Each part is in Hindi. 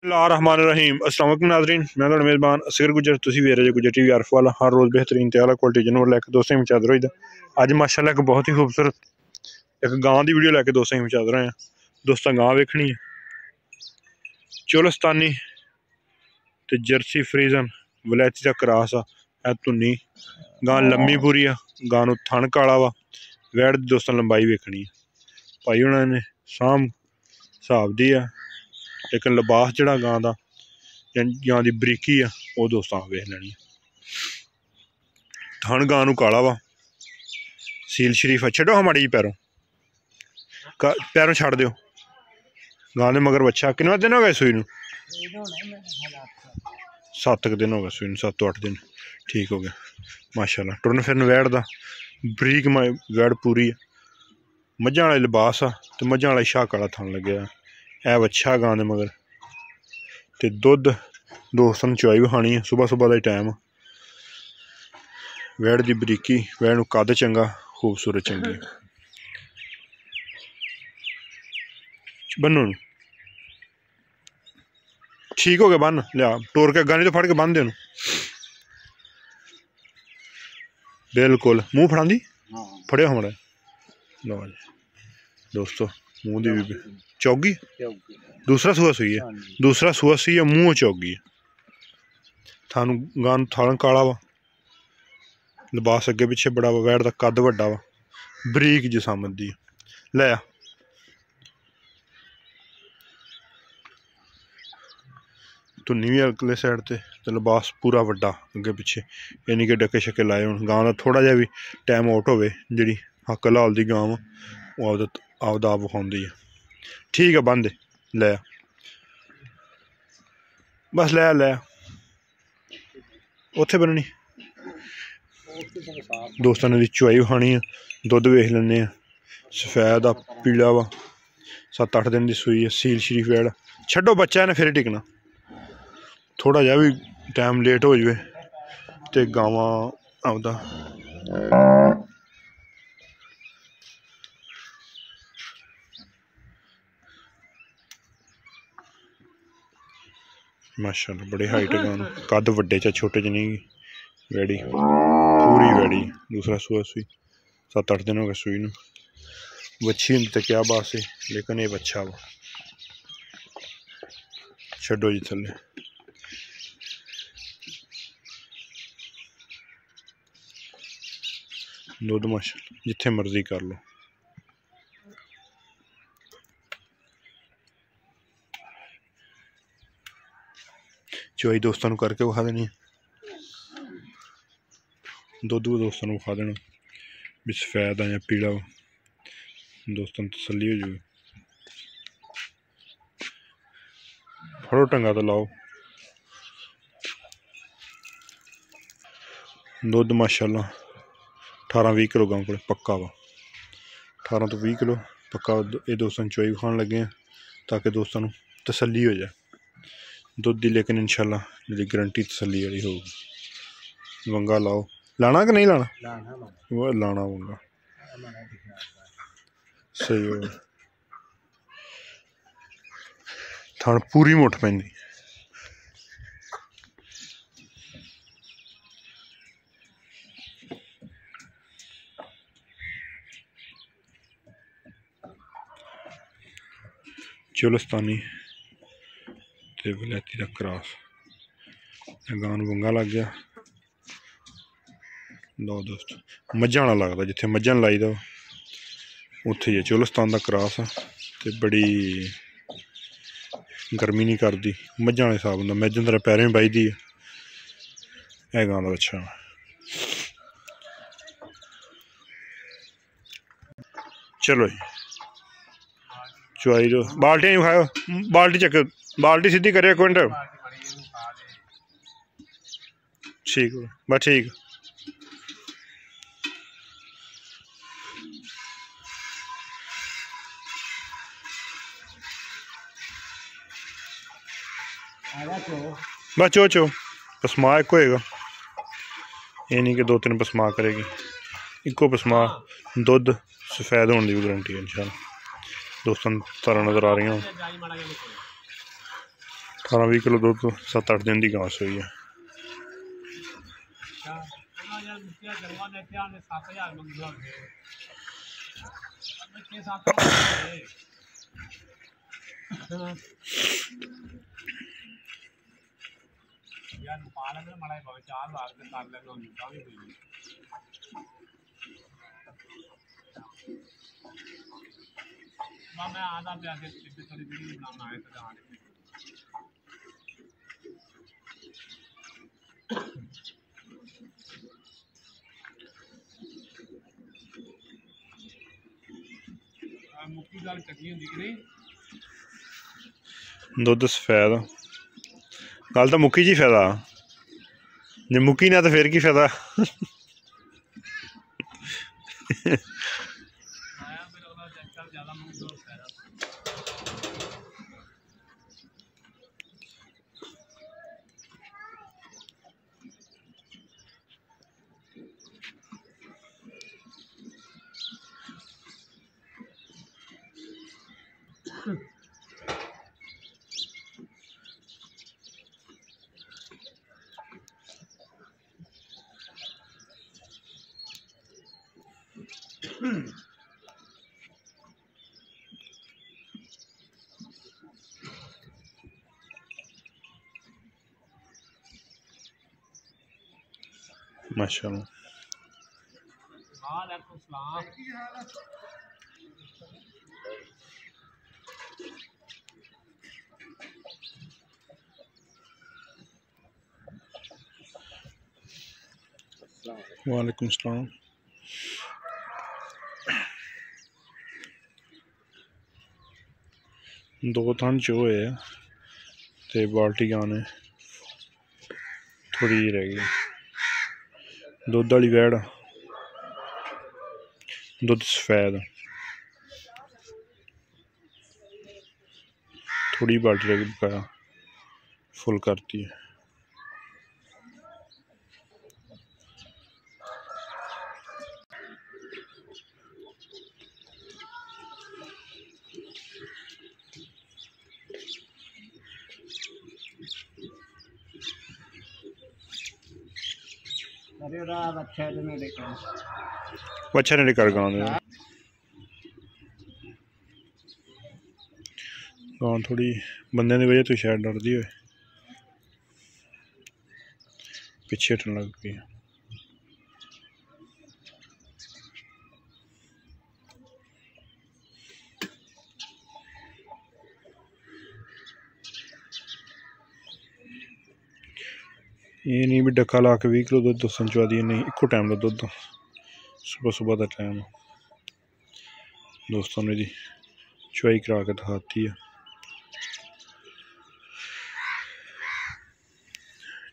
रहीम अस्सलाम वालेकुम नाज़रीन, मैं थोड़ा मेज़बान असगर गुजर तुसी वे रहे गुजर टीवी आरफ वाला हर रोज़ बेहतरीन त्याला क्वालिटी जानवर लैके दोस्तों में चादर होई अज माशाल्लाह एक बहुत ही खूबसूरत एक गां की वीडियो लैके दोस्तों में चादर आए दोस्तों गां वेखनी है चोलस्तानी ते जर्सी फ्रीजन वलैती का क्रॉस आ धुनी गां लम्मी पूरी आ गां नूं थन काला वा वैड़ दी दोस्तों लंबाई वेखनी है भाई उन्होंने साम हिसाब दी आ लेकिन लिबास जड़ा गां दा गां दी बरीकी आ वो दोस्तों वेख लैनी थन गां नूं काला वा सील शरीफ आ छड्डो माड़ी जी पैरों छड़ दिओ गां दे मगर बच्चा किन्ना दिन हो गए सूई नूं 7 दिन हो गए सूई नूं 7-8 दिन ठीक हो गया माशाल्लाह टुरन फिरन वैड़ दा बरीक वैड़ पूरी मझां वाला लिबास आ ते मझां वाला शाह काला थन लग्या है बच्चा गां दे मगर ते दुध दोस्तों चुआई विखानी है सुबह सुबह का टाइम वैड़ की बरीकी वैड़ नूं कद चंगा खूबसूरत चंगी बन्नो ठीक हो गया बन लिया टोर के अगा नहीं तो फड़ के बन दे बिल्कुल मुँह फड़ा फड़िया हमारा लो जी दोस्तों मुँह दी भी चौगी दूसरा सूआ सुई है दूसरा सूआ सुई है मुँह चौगी है थानू गां थान काला वा लिबास अगे पिछे बड़ा वा वैड़ दा कद वड्डा वा बरीक जिसामत दी लै धुनी भी अगले साइड ते लिबास पूरा वड्डा अगे पिछे यानी कि डके शके लाए हो गां का थोड़ा जहा भी टाइम आउट हो जी हक लाल की गां वो आपदा आप विखाउंदी है ठीक है बंद लै बस लै उत्थे बननी दोस्तों ने चुआई विखानी है दुध वेख लें सफैद आ पीला वा 7-8 दिन की सूई है सील शरीफ वैड़ छड्डो बच्चा ने फिर टिकना थोड़ा जहा भी टाइम लेट हो जाए तो गावां आपदा माशाल्लाह बड़े हाइट गां कद वड्डे च छोटे च नहीं वैड़ी पूरी वैड़ी दूसरा सूआ सुई 7-8 दिन हो गए सूई नूं बच्ची होंदी तो क्या बात है लेकिन ये बच्चा वा छड्डो जी थल्ले दुध माशाल्लाह जिथे मर्जी कर लो चुआई दोस्तों करके विखा देनी दुध भी दोस्तों विखा देना भी सफैद आ या पीला दोस्तों तसल्ली हो जाए फड़ो ढंगा तो लाओ दुध माशाल्लाह 18-20 किलो गां को पक्का वा 18 तो 20 किलो पक्का ये दोस्तों चुआई विखान लगे हैं ताकि दोस्तों तसल्ली हो जाए दुध की लेकिन इंशाल्लाह जी गारंटी तसल्ली वाली होगी वंगा लाओ लाना कि नहीं लाना वो लाना वंगा सही हो थान पूरी मुठ पैंदी चोलस्तानी ते वलैती का क्रॉस गां नूं वंगा लग गया लो दोस्त मझां वाला लगता जिथे मझां लाई दा उत्थे ही चोलस्तान का क्रॉस ते बड़ी गर्मी नहीं करती मझां वाले हिसाब होंदा मझ अंदर पैरें बजदी है गां दा अच्छा चलो जी चुआई दो बाल्टियां खाओ बाल्टी चक बाल्टी सीधी करियो एक मिनट ठीक बस ठीक बस चो पसमा एक होएगा ये नहीं कि 2-3 पसमा करेगी इको पसमा दुध सफेद होने की भी गारंटी है इंशाल्लाह दोस्तों तारा नज़र आ रही हैं 18-20 किलो दुध 7-8 दिन की घास हुई है। मैं आधा प्याज थोड़ी वीडियो बनाना है तो मुक्की गल चंगी होंदी कि नहीं दुध सफेद गल तो मुक्की जी फायदा जे मुक्की ना तो फिर की फायदा। माशाअल्लाह। वालेकुम सलाम। दो थन चोए ते बाल्टी गाने थोड़ी जी रह गई। दुध वाली वैड़ दुध सफेद थोड़ी बाल्टी रह गई बकाया फुल करती है। अच्छा ने कर गाँव गाँव थोड़ी बंदे की वजह तो शायद डरती हो पिछे हटन लग गई। ये नहीं भी डक्का ला के 20 किलो दुध दसन चवा दी नहीं इको टाइम का दुध सुबह सुबह का टाइम दोस्तों ने चवाई करा के दिखाती है।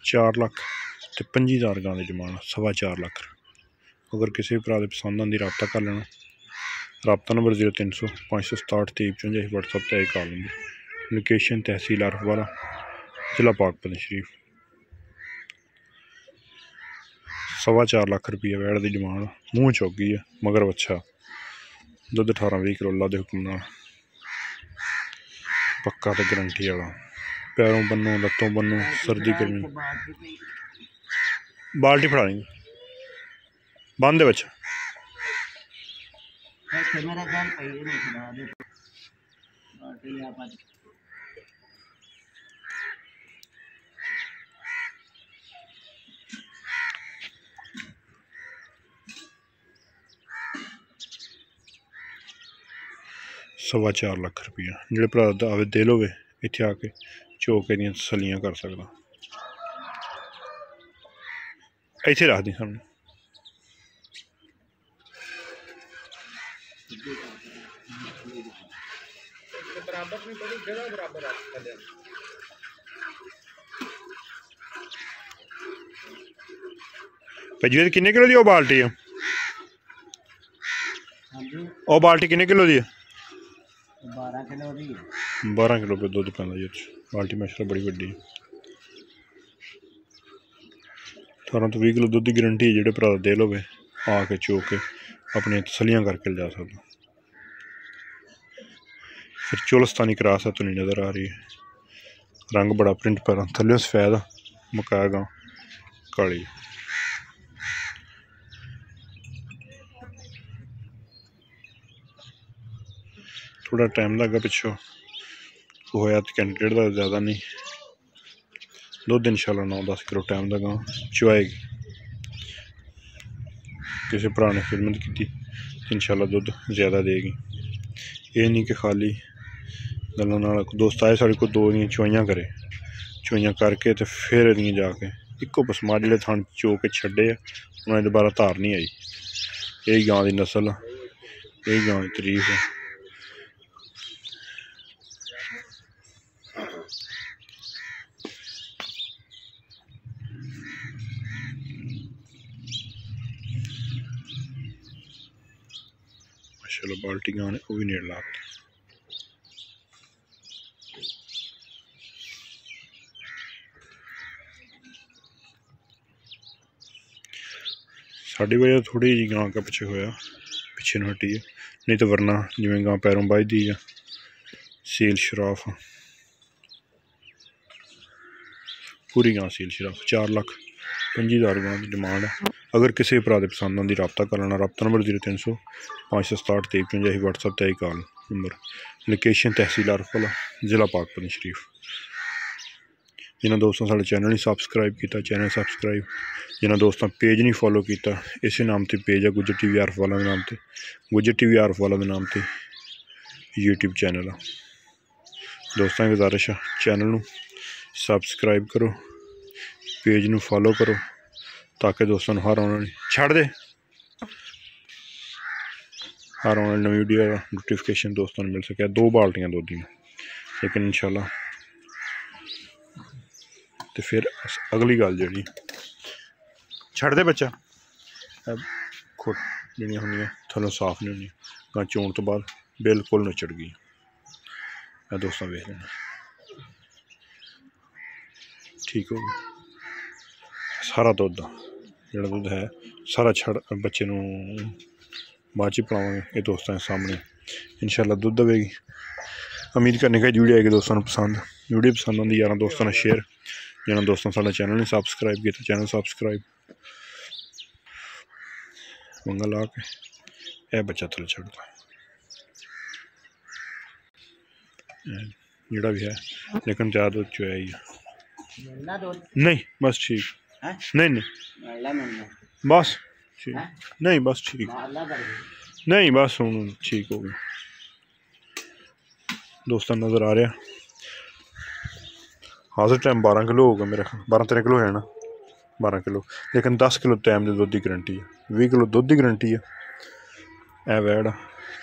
4 लाख तो 25,000 गां की डिमांड 4.25 लाख। अगर किसी भी भरा पसंद आती रबता कर लेना। रबता नंबर 0300 567 2355 व्हाट्सएप पर आई कॉल नंबर। लोकेशन तहसील आरफवाला जिला पाकपतन शरीफ। 4.25 लाख रुपये वैड़ की डिमांड मूँह चौगी है मगर अच्छा दुध 18-20 किलो अल्लाह के हुक्म नाल पक्का तो गारंटी वाला। पैरों बनो लत्तों बनो सर्दी गर्मी बाल्टी फड़ा देंगे बंद है बच्चा। सवा 4 लाख रुपया जो भरा आवे दिल हो इत्थे आके चौके दी तसलियां कर सकता। इत्थे रख दी सामने भाजी किन्ने किलो दी बाल्टी है बाल्टी किन्ने किलो दी है 12 किलो पे दुध पैंदा जी बाल्टी माशाल्लाह बड़ी वड्डी 18 तो 20 किलो दुध की गारंटी है जो भरा दिल हो आके चो के अपनी तसलियां करके ले जा सकता। फिर चुलस्तानी क्रॉस है तो नहीं नज़र आ रही है रंग बड़ा प्रिंट पर थल्ले सफेद मकाया गां काली। थोड़ा टाइम लगा पिछों होया कैंडिडेट का ज़्यादा नहीं, दुध इंशाल्लाह 9-10 किलो टाइम का गां चुआएगी। किसी भरा ने खिदमत की इंशाल्लाह दुध ज़्यादा देगी। ये नहीं कि खाली गलों नाल दोस्त आए साढ़े को 2 दियां चुआइयां करे, चुआइयां करके तो फिर जाके इको पसमा जिहड़े थान चो के छड्डे उन्हें दोबारा धार नहीं आई। यही गां की नस्ल, यही गां की तरीफ है। माशाल्लाह बाल्टी गां ने वो भी नेड़ ला साड़ी वजह थोड़ी जी गां का पिछे होया, पिछे न हटी है, नहीं तो वरना जिमें गां पैरों बजदी है सील शराफ पूरी गां सील शराफ 4,25,000 गां की डिमांड है। अगर किसी भरा दे पसंद आती रबता कर लेना। रबता नंबर 0300 567 2355 व्हाट्सएप ते कॉल नंबर। लोकेशन तहसील आरफवाला जिला पाकपतन शरीफ। जिन्होंने दोस्तों साढ़े चैनल नहीं सबसक्राइब किया चैनल सबसक्राइब, जिन्होंने दोस्तों पेज नहीं फॉलो किया इस नाम से पेज है गुजर TV आरफवाला के नाम से, गुजर TV आरफवाला के नाम से यूट्यूब चैनल है। दोस्तों की गुजारिश है चैनल में सबसक्राइब करो, पेज में फॉलो करो ताकि दोस्तों हर आने वाली छड़ दे हर आने वाली नवी वीडियो का नोटिफिकेशन दोस्तों मिल सके। 2 बाल्टियां दुध दी लेकिन इंशाल्लाह तो फिर अगली गल जी छड़ दे बच्चा खुट जी होंगे थलों साफ नहीं होनी गां चोण तो बाद बिल्कुल नचड़ गई। मैं दोस्तों वेख लेना ठीक हो गया। सारा दुध जोड़ा दुध है सारा छड़ बच्चे नूं बाद च पिलावांगे। ये दोस्तों के सामने इंशाल्लाह दुध देगी। उम्मीद करने का वीडियो आएगी दोस्तों पसंद। वीडियो पसंद आती यार दोस्तों ने शेयर, जिन्होंने दोस्तों साडा चैनल नहीं सबसक्राइब किया चैनल सबसक्राइब मंगा ला के यह बच्चा थले छड़ता जोड़ा भी है लेकिन ज़्यादा दूध चुया ही है। नहीं बस ठीक नहीं बस ठीक नहीं बस ठीक नहीं बस हूँ ठीक हो गया। दोस्तों नज़र आ रहा हाजिर टाइम 12 किलो होगा मेरा 12-13 किलो है ना 12 किलो लेकिन 10 किलो टाइम की दुध की गारंटी है 20 किलो दुध की गारंटी है। यह वैड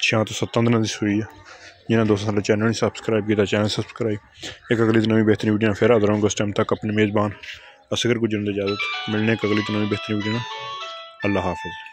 6 तो 7 दिन की सूई है। जिन्होंने दोस्तों सारे चैनल नहीं सबसक्राइब किया चैनल सबसक्राइब। एक अगली नवी बेहतरीन वीडियो फिर हाजिर होंगे। उस टाइम तक अपने मेज़बान असगर गुजरन की इजाज़त मिलने एक अगली नवी बेहतरीन वीडियो। अल्लाह हाफिज़।